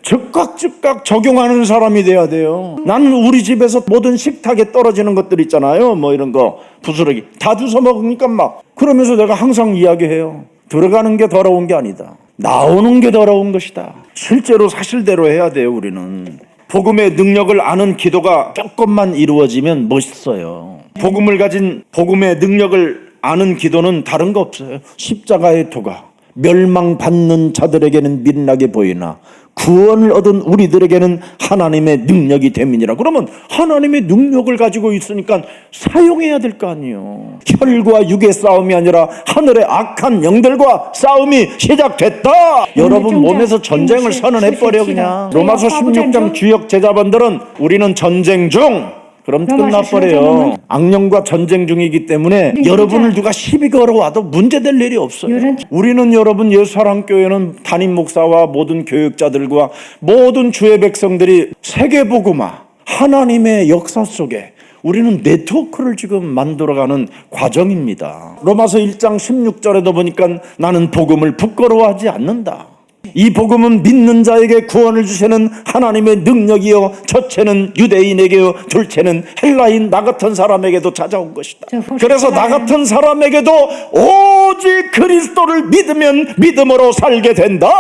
즉각 적용하는 사람이 돼야 돼요. 나는 우리 집에서 모든 식탁에 떨어지는 것들 있잖아요. 뭐 이런 거 부스러기 다 주워 먹으니까 막 그러면서 내가 항상 이야기해요. 들어가는 게 더러운 게 아니다. 나오는 게 더러운 것이다. 실제로 사실대로 해야 돼요. 우리는 복음의 능력을 아는 기도가 조금만 이루어지면 멋있어요. 복음을 가진 복음의 능력을 아는 기도는 다른 거 없어요. 십자가의 도가 멸망받는 자들에게는 민락해 보이나 구원을 얻은 우리들에게는 하나님의 능력이 됨이니라. 그러면 하나님의 능력을 가지고 있으니까 사용해야 될 거 아니에요. 혈과 육의 싸움이 아니라 하늘의 악한 영들과 싸움이 시작됐다. 여러분 몸에서 전쟁을 선언해버려 그냥. 로마서 16장 주역 제자반들은 우리는 전쟁 중. 그럼 끝나버려요. 악령과 전쟁 중이기 때문에 여러분을 누가 시비 걸어와도 문제될 일이 없어요. 우리는 여러분 예수사랑교회는 담임 목사와 모든 교육자들과 모든 주의 백성들이 세계복음화 하나님의 역사 속에 우리는 네트워크를 지금 만들어가는 과정입니다. 로마서 1장 16절에도 보니까 나는 복음을 부끄러워하지 않는다. 이 복음은 믿는 자에게 구원을 주시는 하나님의 능력이요 첫째는 유대인에게요 둘째는 헬라인 나 같은 사람에게도 찾아온 것이다. 그래서 나 같은 사람에게도 오직 그리스도를 믿으면 믿음으로 살게 된다.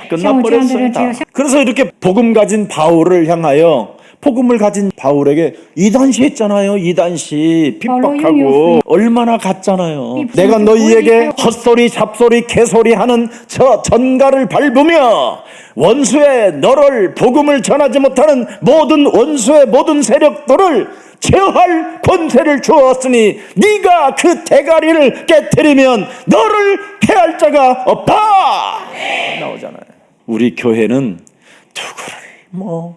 끝나버렸습니다. 그래서 이렇게 복음 가진 바울을 향하여 복음을 가진 바울에게 이단시 했잖아요. 이단시 핍박하고 얼마나 갔잖아요. 내가 너희에게 헛소리 잡소리 개소리 하는 저 전갈을 밟으며 원수의 너를 복음을 전하지 못하는 모든 원수의 모든 세력들을 제어할 권세를 주었으니 네가 그 대가리를 깨뜨리면 너를 패할 자가 없다. 나오잖아요. 우리 교회는 누구를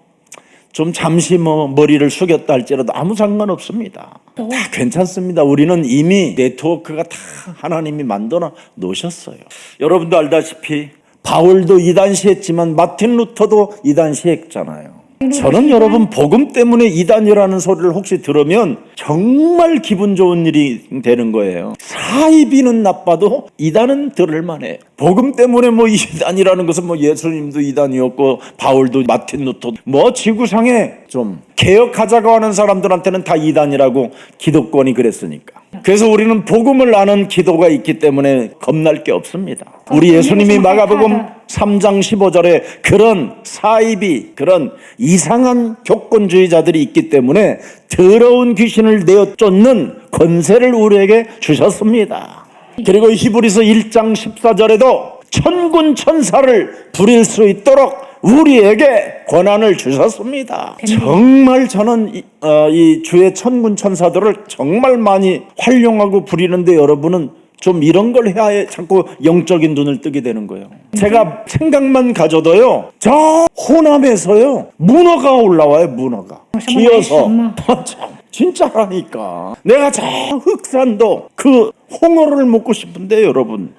좀 잠시 머리를 숙였다 할지라도 아무 상관없습니다. 다 괜찮습니다. 우리는 이미 네트워크가 다 하나님이 만들어 놓으셨어요. 여러분도 알다시피 바울도 이단시했지만 마틴 루터도 이단시했잖아요. 저는 여러분 복음 때문에 이단이라는 소리를 혹시 들으면 정말 기분 좋은 일이 되는 거예요. 사이비는 나빠도 이단은 들을 만해. 복음 때문에 뭐 이단이라는 것은 뭐 예수님도 이단이었고 바울도 마틴 루터 뭐 지구상에 좀 개혁하자고 하는 사람들한테는 다 이단이라고 기독권이 그랬으니까. 그래서 우리는 복음을 아는 기도가 있기 때문에 겁날 게 없습니다. 우리 예수님이 마가복음 3장 15절에 그런 사이비, 그런 이상한 교권주의자들이 있기 때문에 더러운 귀신을 내어 쫓는 권세를 우리에게 주셨습니다. 그리고 히브리서 1장 14절에도 천군 천사를 부릴 수 있도록 우리에게 권한을 주셨습니다. 정말 저는 이 주의 천군 천사들을 정말 많이 활용하고 부리는데 여러분은 좀 이런 걸 해야 자꾸 영적인 눈을 뜨게 되는 거예요. 제가 생각만 가져도요, 저 호남에서요 문어가 올라와요. 문어가 기어서 진짜라니까. 내가 저 흑산도 그 홍어를 먹고 싶은데 여러분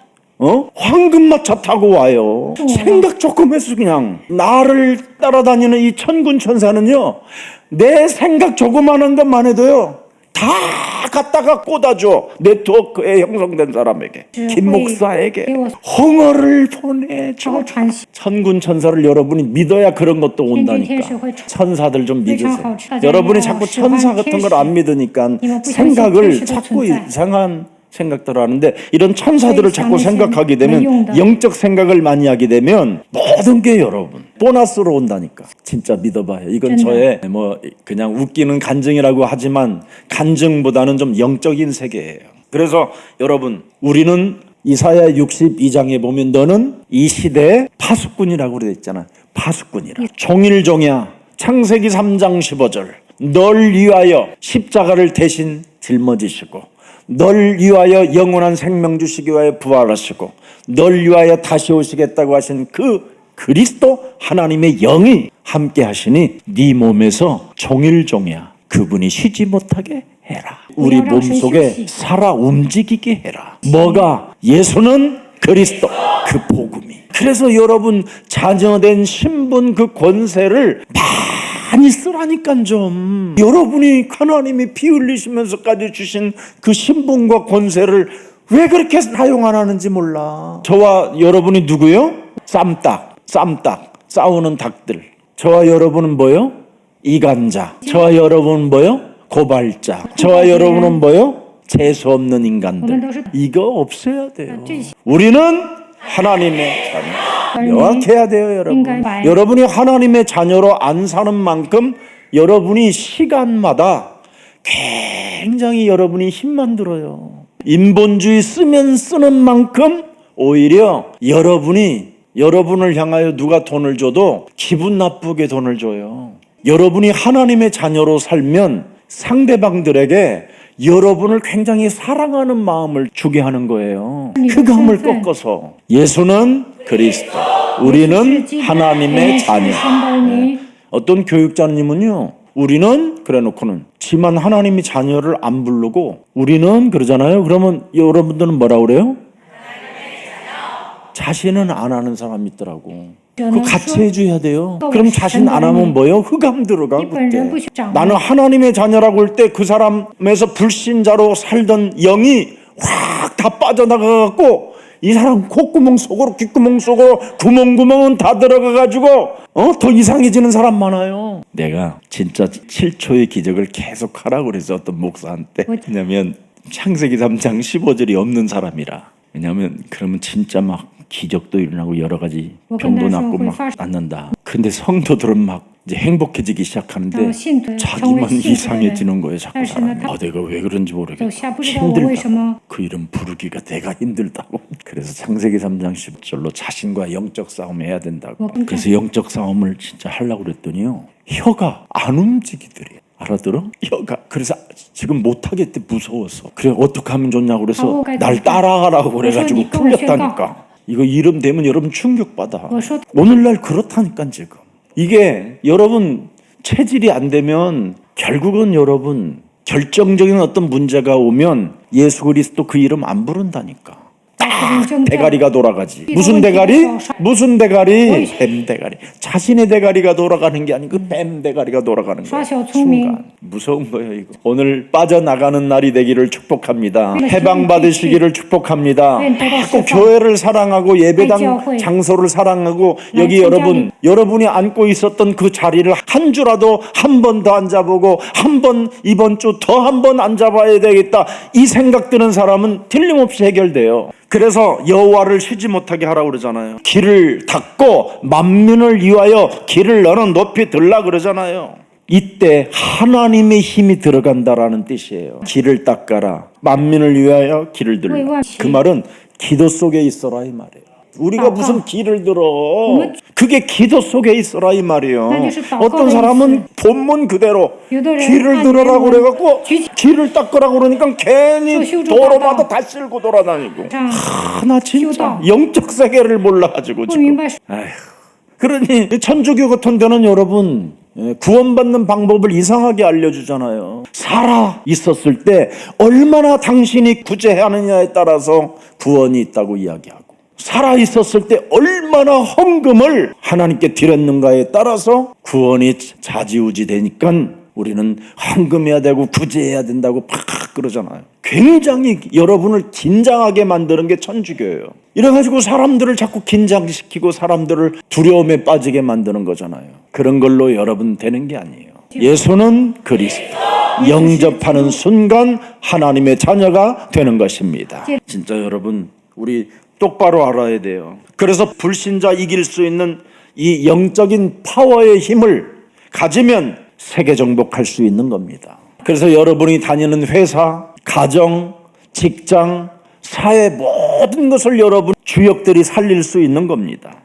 황금마차 타고 와요. 생각 조금 해서 그냥 나를 따라다니는 이 천군 천사는요, 내 생각 조그마한 것만 해도요 다 갖다가 꽂아줘. 네트워크에 형성된 사람에게, 김 목사에게 홍어를 보내줘. 천군 천사를 여러분이 믿어야 그런 것도 온다니까. 천사들 좀 믿으세요. 여러분이 자꾸 천사 같은 걸 안 믿으니까 생각을 자꾸 이상한 생각들을 하는데, 이런 천사들을 자꾸 생각하게 되면, 영적 생각을 많이 하게 되면 모든 게 여러분 보너스로 온다니까. 진짜 믿어봐요. 이건 저의 뭐 그냥 웃기는 간증이라고 하지만 간증보다는 좀 영적인 세계예요. 그래서 여러분, 우리는 이사야 62장에 보면 너는 이 시대의 파수꾼이라고 그래 있잖아. 파수꾼이라. 종일종이야. 창세기 3장 15절. 널 위하여 십자가를 대신 짊어지시고 널 위하여 영원한 생명 주시기 위하여 부활하시고 널 위하여 다시 오시겠다고 하신 그 그리스도 하나님의 영이 함께 하시니 네 몸에서 종일종이야. 그분이 쉬지 못하게 해라. 우리 몸속에 살아 움직이게 해라. 뭐가? 예수는 그리스도, 그 복음이. 그래서 여러분 자녀된 신분 그 권세를 많이 쓰라니까 좀. 여러분이 하나님이 피 흘리시면서까지 주신 그 신분과 권세를 왜 그렇게 사용 안 하는지 몰라. 저와 여러분이 누구요? 쌈딱 싸우는 닭들. 저와 여러분은 뭐요? 이간자. 저와 여러분은 뭐요? 고발자. 저와 여러분은 뭐요? 재수 없는 인간들. 이거 없어야 돼요. 우리는 하나님의 자녀. 명확해야 돼요, 여러분. 여러분이 하나님의 자녀로 안 사는 만큼 여러분이 시간마다 굉장히 여러분이 힘만 들어요. 인본주의 쓰면 쓰는 만큼 오히려 여러분을 향하여 누가 돈을 줘도 기분 나쁘게 돈을 줘요. 여러분이 하나님의 자녀로 살면 상대방들에게 여러분을 굉장히 사랑하는 마음을 주게 하는 거예요. 흑암을 꺾어서 예수는 그리스도, 우리는 하나님의 자녀. 어떤 교육자님은요, 우리는 그래 놓고는 지만 하나님이 자녀를 안 부르고 우리는 그러잖아요. 그러면 여러분들은 뭐라 그래요? 자신은 안 하는 사람이 있더라고. 그거 같이 해줘야 돼요. 그럼 자신 안 하면 뭐예요? 흑암 들어가. 그때 나는 하나님의 자녀라고 할 때 그 사람에서 불신자로 살던 영이 확 다 빠져나가갖고 이 사람 콧구멍 속으로 귓구멍 속으로 구멍은 다 들어가가지고 더 이상해지는 사람 많아요. 내가 진짜 7초의 기적을 계속 하라고 그래서 어떤 목사한테. 왜냐면 창세기 3장 15절이 없는 사람이라. 왜냐면 그러면 진짜 막 기적도 일어나고 여러 가지 병도 낫고 막 낫는다. 근데 성도들은 막 이제 행복해지기 시작하는데 자기만 이상해지는 거예요. 자꾸 사람이. 내가 왜 그런지 모르겠고 힘들다고. 그 이름 부르기가 내가 힘들다고. 그래서 창세기 3장 10절로 자신과 영적 싸움 해야 된다고. 그래서 영적 싸움을 진짜 하려고 그랬더니요, 혀가 안 움직이더래. 알아들어? 혀가. 그래서 지금 못하겠대, 무서워서. 그래 어떻게 하면 좋냐고 그래서 날 따라가라고 그래가지고 풀렸다니까. 이거 이름 되면 여러분 충격받아. 오늘날 그렇다니까. 지금 이게 여러분 체질이 안 되면 결국은 여러분 결정적인 어떤 문제가 오면 예수 그리스도 그 이름 안 부른다니까. 대가리가 돌아가지. 무슨 대가리? 무슨 대가리? 뱀 대가리. 자신의 대가리가 돌아가는 게 아니고 뱀 대가리가 돌아가는 거야. 순간 무서운 거예요 이거. 오늘 빠져나가는 날이 되기를 축복합니다. 해방받으시기를 축복합니다. 자꾸 교회를 사랑하고 예배당 장소를 사랑하고 여기 여러분이 앉고 있었던 그 자리를 한 주라도 한 번 더 앉아보고 한 번 이번 주 더 한 번 앉아봐야 되겠다. 이 생각 드는 사람은 틀림없이 해결돼요. 그래서 여호와를 쉬지 못하게 하라고 그러잖아요. 길을 닫고 만민을 위하여 길을 너는 높이 들라 그러잖아요. 이때 하나님의 힘이 들어간다라는 뜻이에요. 길을 닦아라. 만민을 위하여 길을 들라. 그 말은 기도 속에 있어라 이 말이에요. 우리가 무슨 길을 들어. 그게 기도 속에 있어라 이 말이에요. 어떤 사람은 본문 그대로 길을 들으라고 그래갖고 길을 닦으라고 그러니까 괜히 도로마다 다 쓸고 돌아다니고. 나 진짜 영적 세계를 몰라가지고 지금. 아휴. 그러니 천주교 같은 데는 여러분 구원받는 방법을 이상하게 알려주잖아요. 살아 있었을 때 얼마나 당신이 구제하느냐에 따라서 구원이 있다고 이야기하고, 살아 있었을 때 얼마나 헌금을 하나님께 드렸는가에 따라서 구원이 좌지우지 되니까 우리는 헌금해야 되고 구제해야 된다고 팍 그러잖아요. 굉장히 여러분을 긴장하게 만드는 게 천주교예요. 이래가지고 사람들을 자꾸 긴장시키고 사람들을 두려움에 빠지게 만드는 거잖아요. 그런 걸로 여러분 되는 게 아니에요. 예수는 그리스도. 영접하는 순간 하나님의 자녀가 되는 것입니다. 진짜 여러분 우리 똑바로 알아야 돼요. 그래서 불신자 이길 수 있는 이 영적인 파워의 힘을 가지면 세계 정복할 수 있는 겁니다. 그래서 여러분이 다니는 회사, 가정, 직장, 사회 모든 것을 여러분 주역들이 살릴 수 있는 겁니다.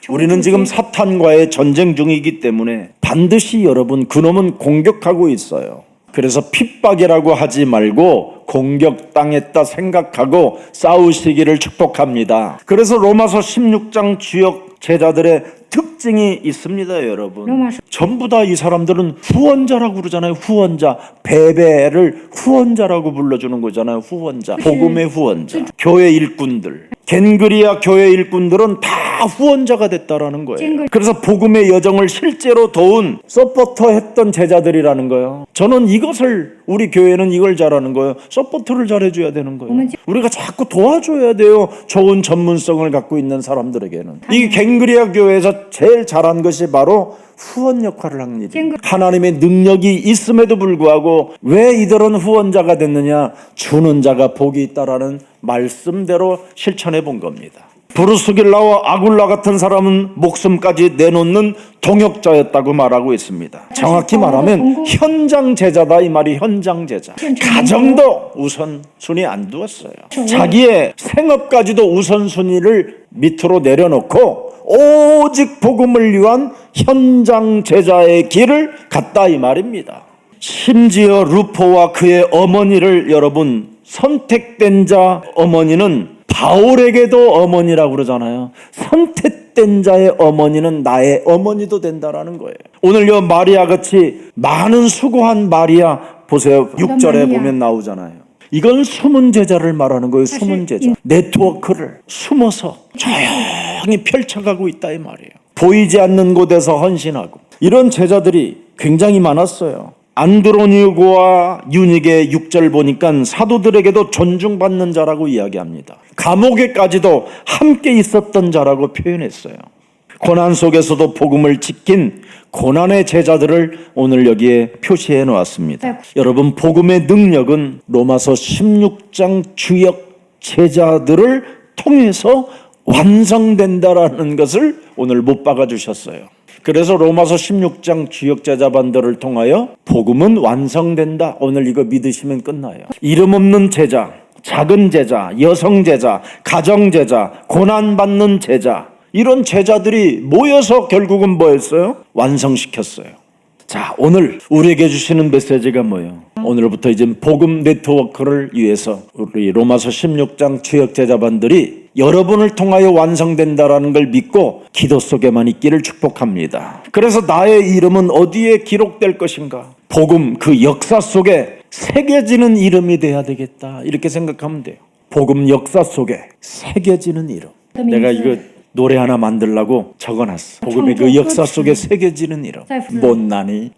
우리는 지금 사탄과의 전쟁 중이기 때문에 반드시 여러분 그놈은 공격하고 있어요. 그래서 핍박이라고 하지 말고 공격당했다 생각하고 싸우시기를 축복합니다. 그래서 로마서 16장 주역 제자들의 특징이 있습니다, 여러분. 전부 다 이 사람들은 후원자라고 그러잖아요. 후원자. 베베를 후원자라고 불러주는 거잖아요. 후원자. 복음의 후원자. 교회 일꾼들. 겐그리아 교회 일꾼들은 다 후원자가 됐다라는 거예요. 그래서 복음의 여정을 실제로 도운 서포터 했던 제자들이라는 거예요. 저는 이것을 우리 교회는 이걸 잘하는 거예요. 서포터를 잘해줘야 되는 거예요. 우리가 자꾸 도와줘야 돼요. 좋은 전문성을 갖고 있는 사람들에게는. 이 겐그리아 교회에서 제일 잘한 것이 바로 후원 역할을 한 일이에요. 하나님의 능력이 있음에도 불구하고 왜 이들은 후원자가 됐느냐? 주는 자가 복이 있다라는 말씀대로 실천해 본 겁니다. 브루스길라와 아굴라 같은 사람은 목숨까지 내놓는 동역자였다고 말하고 있습니다. 정확히 말하면 현장 제자다 이 말이. 현장 제자. 가정도 우선순위 안 두었어요. 자기의 생업까지도 우선순위를 밑으로 내려놓고 오직 복음을 위한 현장 제자의 길을 갔다 이 말입니다. 심지어 루포와 그의 어머니를 여러분 선택된 자 어머니는 바울에게도 어머니라고 그러잖아요. 선택된 자의 어머니는 나의 어머니도 된다라는 거예요. 오늘요 마리아 같이 많은 수고한 마리아 보세요. 6절에 보면 나오잖아요. 이건 숨은 제자를 말하는 거예요. 숨은 제자. 네트워크를 숨어서 조용히 펼쳐가고 있다 이 말이에요. 보이지 않는 곳에서 헌신하고. 이런 제자들이 굉장히 많았어요. 안드로니고와 유닉의 6절 보니까 사도들에게도 존중받는 자라고 이야기합니다. 감옥에까지도 함께 있었던 자라고 표현했어요. 고난 속에서도 복음을 지킨 고난의 제자들을 오늘 여기에 표시해 놓았습니다. 여러분 복음의 능력은 로마서 16장 주역 제자들을 통해서 완성된다라는 것을 오늘 못 박아 주셨어요. 그래서 로마서 16장 주역 제자반들을 통하여 복음은 완성된다. 오늘 이거 믿으시면 끝나요. 이름 없는 제자, 작은 제자, 여성 제자, 가정 제자, 고난받는 제자, 이런 제자들이 모여서 결국은 뭐였어요? 완성시켰어요. 자, 오늘 우리에게 주시는 메시지가 뭐예요? 오늘부터 이제 복음 네트워크를 위해서 우리 로마서 16장 주역 제자반들이 여러분을 통하여 완성된다라는 걸 믿고 기도 속에만 있기를 축복합니다. 그래서 나의 이름은 어디에 기록될 것인가? 복음 그 역사 속에 새겨지는 이름이 돼야 되겠다. 이렇게 생각하면 돼요. 복음 역사 속에 새겨지는 이름. 내가 이거 노래 하나 만들려고 적어놨어. 복음의 그 역사 속에 새겨지는 이름.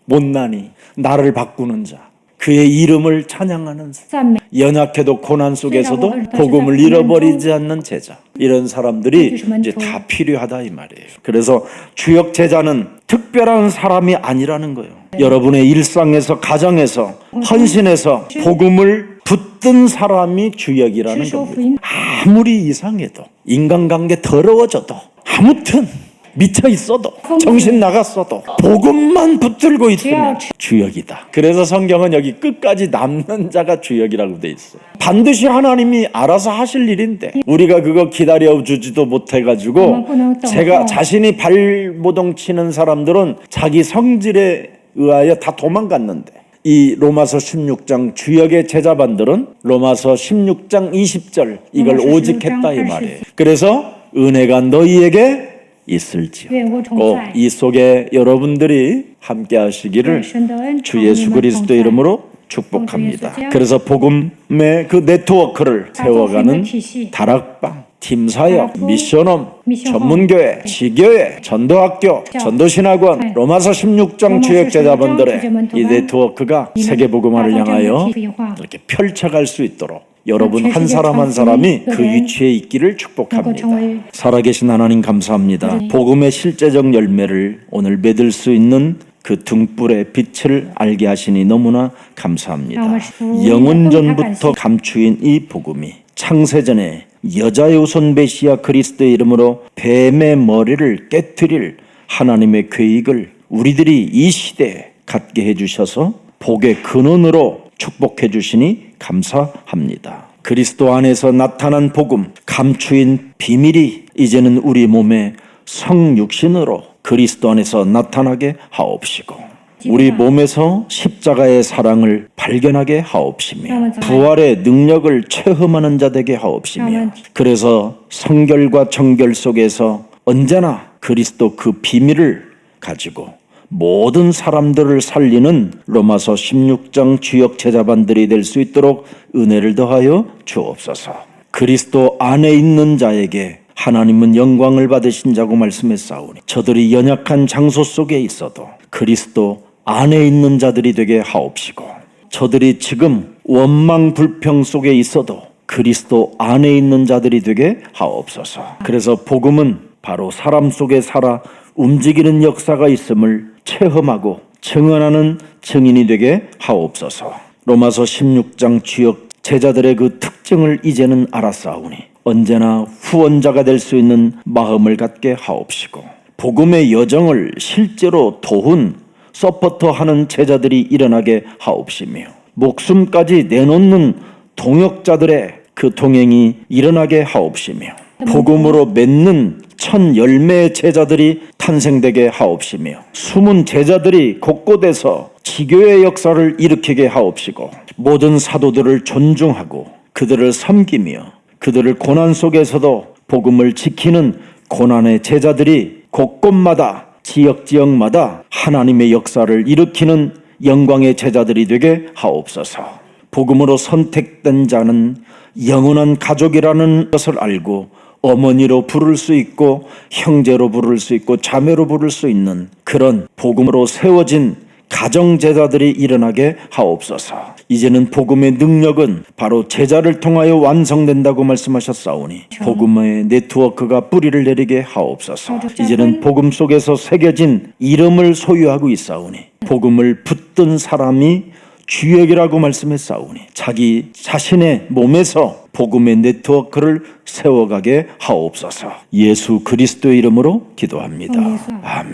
못나니 나를 바꾸는 자, 그의 이름을 찬양하는 자, 연약해도 고난 속에서도 복음을 잃어버리지 않는 제자, 이런 사람들이 이제 다 필요하다 이 말이에요. 그래서 주역 제자는 특별한 사람이 아니라는 거예요. 여러분의 일상에서, 가정에서, 헌신해서 복음을 붙든 사람이 주역이라는 겁니다. 아무리 이상해도, 인간관계 더러워져도, 아무튼 미쳐 있어도, 정신 나갔어도 복음만 붙들고 있으면 주역이다. 그래서 성경은 여기 끝까지 남는 자가 주역이라고 돼 있어요. 반드시 하나님이 알아서 하실 일인데 우리가 그거 기다려주지도 못해가지고, 제가 자신이 발모동 치는 사람들은 자기 성질에 의하여 다 도망갔는데, 이 로마서 16장 주역의 제자반들은 로마서 16장 20절 이걸 오직 했다 이 말이에요. 그래서 은혜가 너희에게 있을지요. 꼭 이 속에 여러분들이 함께 하시기를 주 예수 그리스도 이름으로 축복합니다. 그래서 복음의 그 네트워크를 세워가는 다락방, 팀사역, 미션홈, 전문교회, 지교회, 전도학교, 전도신학원, 로마서 16장 주역 제자분들의 이 네트워크가 세계복음화를 향하여 이렇게 펼쳐갈 수 있도록 여러분 한 사람 한 사람이 그 위치에 있기를 축복합니다. 살아계신 하나님 감사합니다. 복음의 실제적 열매를 오늘 맺을 수 있는 그 등불의 빛을 알게 하시니 너무나 감사합니다. 영원전부터 감추인 이 복음이 창세전에 여자의 후손 메시아 그리스도의 이름으로 뱀의 머리를 깨트릴 하나님의 계획을 우리들이 이 시대에 갖게 해주셔서 복의 근원으로 축복해 주시니 감사합니다. 그리스도 안에서 나타난 복음, 감추인 비밀이 이제는 우리 몸에 성육신으로 그리스도 안에서 나타나게 하옵시고, 우리 몸에서 십자가의 사랑을 발견하게 하옵시며 부활의 능력을 체험하는 자 되게 하옵시며, 그래서 성결과 정결 속에서 언제나 그리스도 그 비밀을 가지고 모든 사람들을 살리는 로마서 16장 주역 제자반들이 될 수 있도록 은혜를 더하여 주옵소서. 그리스도 안에 있는 자에게 하나님은 영광을 받으신 자고 말씀했사오니, 저들이 연약한 장소 속에 있어도 그리스도 안에 있는 자들이 되게 하옵시고, 저들이 지금 원망 불평 속에 있어도 그리스도 안에 있는 자들이 되게 하옵소서. 그래서 복음은 바로 사람 속에 살아 움직이는 역사가 있음을 체험하고 증언하는 증인이 되게 하옵소서. 로마서 16장 주역 제자들의 그 특징을 이제는 알았사오니 언제나 후원자가 될 수 있는 마음을 갖게 하옵시고, 복음의 여정을 실제로 도훈, 서포터하는 제자들이 일어나게 하옵시며, 목숨까지 내놓는 동역자들의 그 동행이 일어나게 하옵시며, 복음으로 맺는 천 열매의 제자들이 탄생되게 하옵시며, 숨은 제자들이 곳곳에서 지교의 역사를 일으키게 하옵시고, 모든 사도들을 존중하고 그들을 섬기며 그들을 고난 속에서도 복음을 지키는 고난의 제자들이 곳곳마다 지역마다 하나님의 역사를 일으키는 영광의 제자들이 되게 하옵소서. 복음으로 선택된 자는 영원한 가족이라는 것을 알고 어머니로 부를 수 있고 형제로 부를 수 있고 자매로 부를 수 있는 그런 복음으로 세워진 가정 제자들이 일어나게 하옵소서. 이제는 복음의 능력은 바로 제자를 통하여 완성된다고 말씀하셨사오니 복음의 네트워크가 뿌리를 내리게 하옵소서. 이제는 복음 속에서 새겨진 이름을 소유하고 있사오니 복음을 붙든 사람이 주역이라고 말씀했사오니 자기 자신의 몸에서 복음의 네트워크를 세워가게 하옵소서. 예수 그리스도의 이름으로 기도합니다. 아멘.